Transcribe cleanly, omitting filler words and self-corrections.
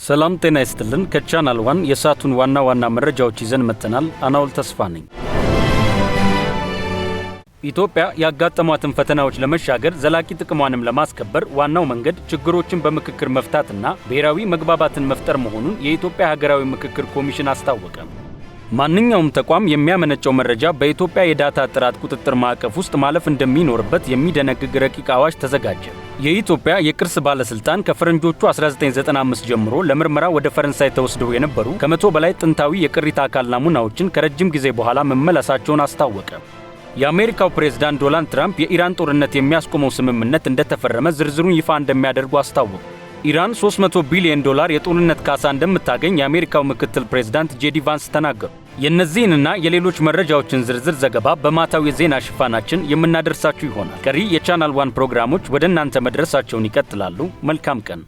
ሰላም ጤና ይስጥልን። ከቻናል 1 የሳቱን ዋና መረጃዎች ይዘን መጥተናል። አናውል ተስፋ ነኝ። ኢትዮጵያ ያጋጠሟትን ፈተናዎች ለመሻገር ዘላቂ ጥቅሟንም ለማስከበር ዋናው መንገድ ችግሮችን በምክክር መፍታትና ብሔራዊ መግባባትን መፍጠር መሆኑን የኢትዮጵያ ሀገራዊ ምክክር ኮሚሽን አስታወቀ። ማንኛውም ተቋም የሚያመነጨው መረጃ በኢትዮጵያ የዳታ ጥራት ቁጥጥር ማዕቀፍ ውስጥ ማለፍ እንደሚኖርበት የሚደነግግ ረቂቅ አዋጅ ተዘጋጀ። የኢትዮጵያ የቅርስ ባለስልጣን ከፈረንጆቹ 1995 ጀምሮ ለምርመራ ወደ ፈረንሳይ ተወስደው የነበሩ ከ100 በላይ ጥንታዊ የቅሪተ አካል ናሙናዎችን ከረጅም ጊዜ በኋላ መመለሳቸውን አስታወቀ። የአሜሪካው ፕሬዝዳንት ዶናልድ ትራምፕ የኢራን ጦርነት የሚያስቆመው ስምምነት እንደተፈረመ ዝርዝሩን ይፋ እንደሚያደርጉ አስታወቁ። ኢራን $300 ቢሊዮን የጦርነት ካሳ እንደምታገኝ የአሜሪካው ምክትል ፕሬዝዳንት ጄዲ ቫንስ ተናገሩ። የእነዚህንና የሌሎች መረጃዎችን ዝርዝር ዘገባ በማታው የዜና ሽፋናችን የምናደርሳችሁ ይሆናል። ቀሪ የቻናል 1 ፕሮግራሞች ወደ እናንተ መድረሳቸውን ይቀጥላሉ። መልካም ቀን።